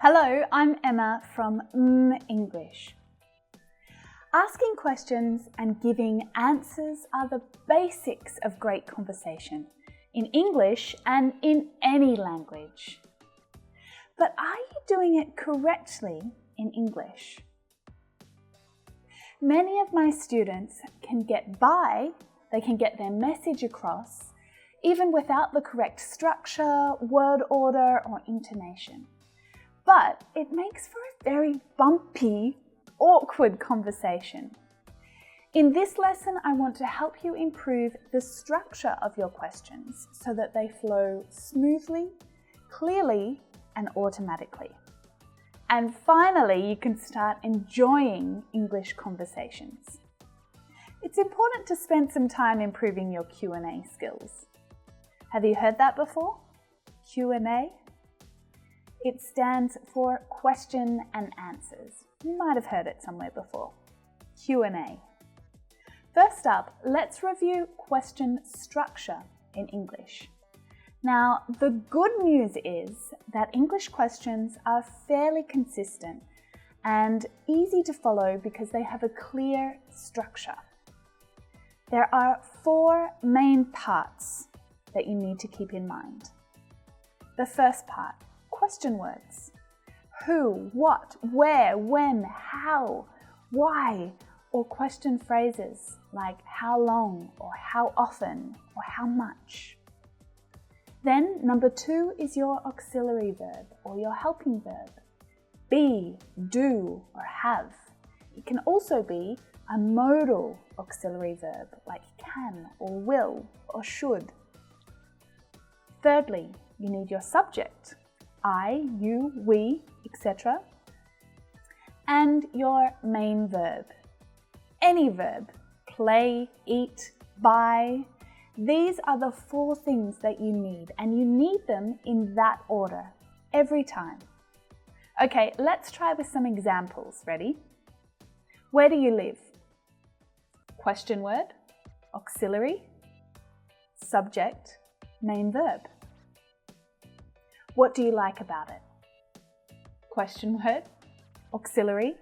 Hello, I'm Emma from mmmEnglish. Asking questions and giving answers are the basics of great conversation in English and in any language. But are you doing it correctly in English? Many of my students can get by, they can get their message across, even without the correct structure, word order, or intonation. But it makes for a very bumpy, awkward conversation. In this lesson, I want to help you improve the structure of your questions so that they flow smoothly, clearly, and automatically. And finally, you can start enjoying English conversations. It's important to spend some time improving your Q&A skills. Have you heard that before? Q&A? It stands for question and answers. You might have heard it somewhere before. Q&A. First up, let's review question structure in English. Now, the good news is that English questions are fairly consistent and easy to follow because they have a clear structure. There are 4 main parts that you need to keep in mind. The first part, question words. Who, what, where, when, how, why, or question phrases like how long, or how often, or how much. Then number 2 is your auxiliary verb or your helping verb. Be, do, or have. It can also be a modal auxiliary verb like can, or will, or should. Thirdly, you need your subject. I, you, we, etc. And your main verb. Any verb, play, eat, buy. These are the 4 things that you need, and you need them in that order every time. Okay, let's try with some examples. Ready? Where do you live? Question word, auxiliary, subject, main verb. What do you like about it? Question word, auxiliary,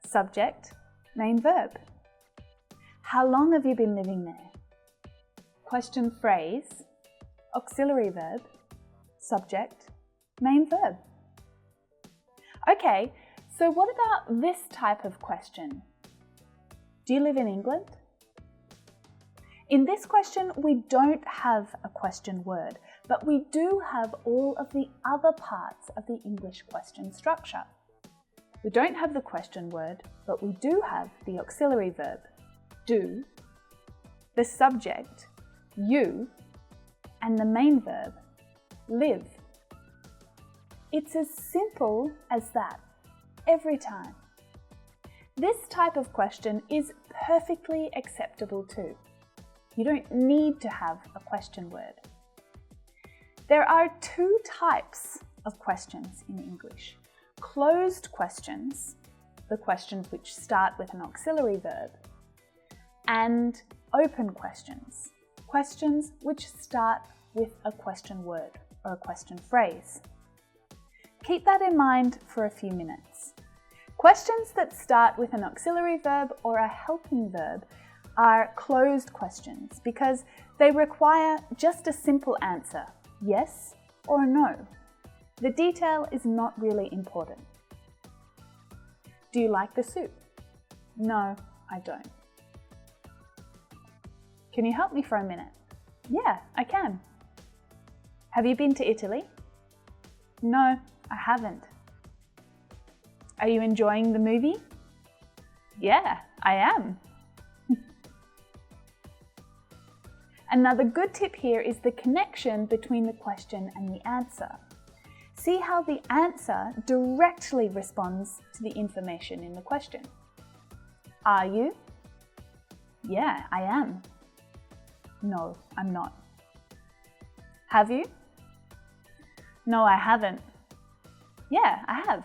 subject, main verb. How long have you been living there? Question phrase, auxiliary verb, subject, main verb. Okay, so what about this type of question? Do you live in England? In this question, we don't have a question word, but we do have all of the other parts of the English question structure. We don't have the question word, but we do have the auxiliary verb, do, the subject, you, and the main verb, live. It's as simple as that, every time. This type of question is perfectly acceptable too. You don't need to have a question word. There are 2 types of questions in English. Closed questions, the questions which start with an auxiliary verb, and open questions, questions which start with a question word or a question phrase. Keep that in mind for a few minutes. Questions that start with an auxiliary verb or a helping verb are closed questions because they require just a simple answer, yes or no. The detail is not really important. Do you like the soup? No, I don't. Can you help me for a minute? Yeah, I can. Have you been to Italy? No, I haven't. Are you enjoying the movie? Yeah, I am. Another good tip here is the connection between the question and the answer. See how the answer directly responds to the information in the question. Are you? Yeah, I am. No, I'm not. Have you? No, I haven't. Yeah, I have.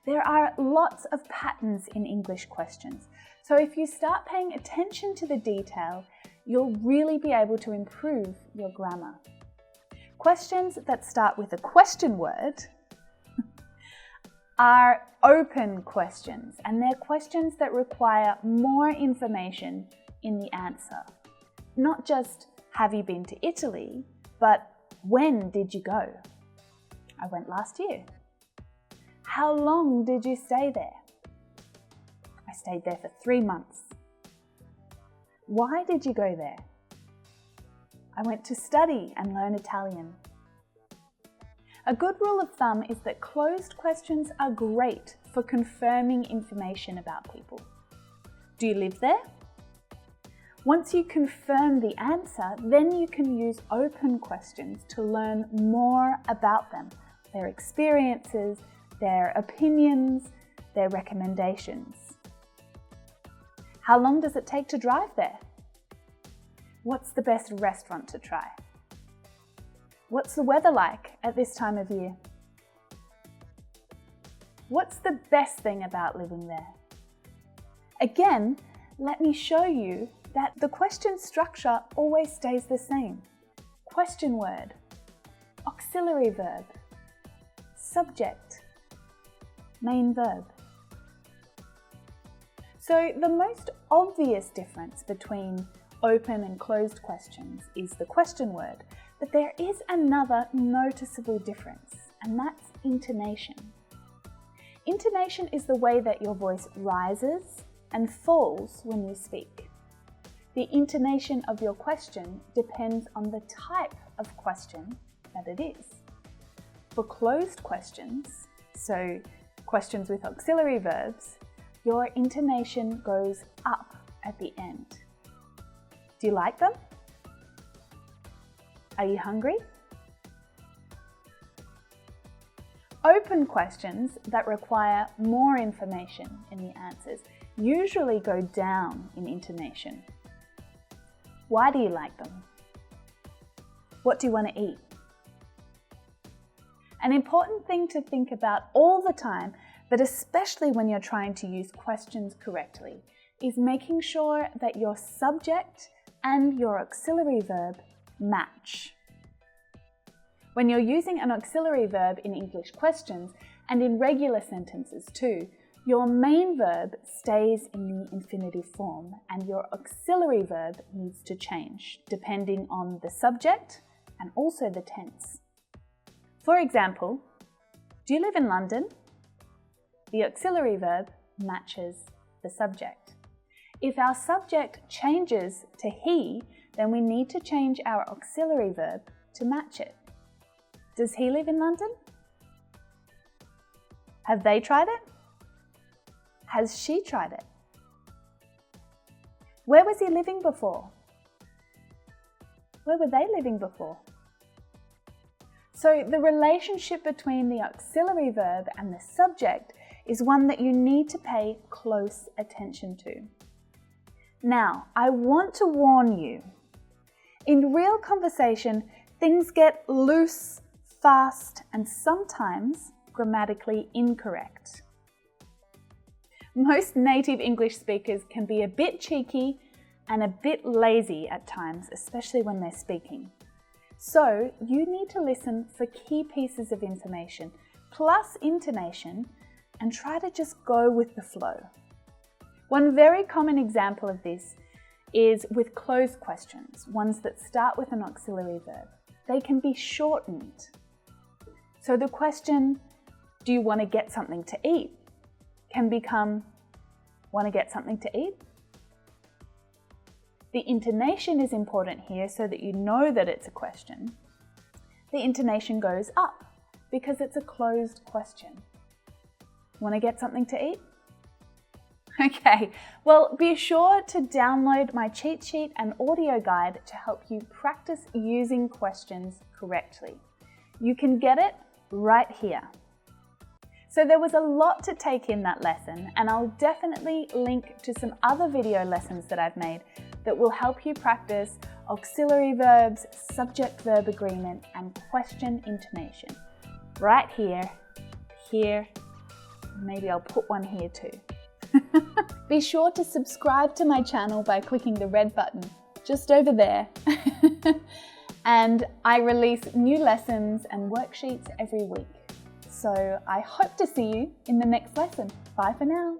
There are lots of patterns in English questions, so if you start paying attention to the detail, you'll really be able to improve your grammar. Questions that start with a question word are open questions, and they're questions that require more information in the answer. Not just, have you been to Italy, but when did you go? I went last year. How long did you stay there? I stayed there for 3 months. Why did you go there? I went to study and learn Italian. A good rule of thumb is that closed questions are great for confirming information about people. Do you live there? Once you confirm the answer, then you can use open questions to learn more about them, their experiences, their opinions, their recommendations. How long does it take to drive there? What's the best restaurant to try? What's the weather like at this time of year? What's the best thing about living there? Again, let me show you that the question structure always stays the same. Question word, auxiliary verb, subject, main verb. So the most obvious difference between open and closed questions is the question word, but there is another noticeable difference, and that's intonation. Intonation is the way that your voice rises and falls when you speak. The intonation of your question depends on the type of question that it is. For closed questions, so questions with auxiliary verbs, your intonation goes up at the end. Do you like them? Are you hungry? Open questions that require more information in the answers usually go down in intonation. Why do you like them? What do you want to eat? An important thing to think about all the time, but especially when you're trying to use questions correctly, is making sure that your subject and your auxiliary verb match. When you're using an auxiliary verb in English questions and in regular sentences too, your main verb stays in the infinitive form and your auxiliary verb needs to change depending on the subject and also the tense. For example, do you live in London? The auxiliary verb matches the subject. If our subject changes to he, then we need to change our auxiliary verb to match it. Does he live in London? Have they tried it? Has she tried it? Where was he living before? Where were they living before? So the relationship between the auxiliary verb and the subject is one that you need to pay close attention to. Now, I want to warn you, in real conversation, things get loose, fast, and sometimes grammatically incorrect. Most native English speakers can be a bit cheeky and a bit lazy at times, especially when they're speaking. So you need to listen for key pieces of information, plus intonation, and try to just go with the flow. One very common example of this is with closed questions, ones that start with an auxiliary verb. They can be shortened. So the question, do you want to get something to eat, can become, want to get something to eat? The intonation is important here so that you know that it's a question. The intonation goes up because it's a closed question. Want to get something to eat? Okay, well, be sure to download my cheat sheet and audio guide to help you practice using questions correctly. You can get it right here. So there was a lot to take in that lesson, and I'll definitely link to some other video lessons that I've made that will help you practice auxiliary verbs, subject-verb agreement, and question intonation. Right here, here, maybe I'll put one here too. Be sure to subscribe to my channel by clicking the red button just over there. And I release new lessons and worksheets every week. So I hope to see you in the next lesson. Bye for now.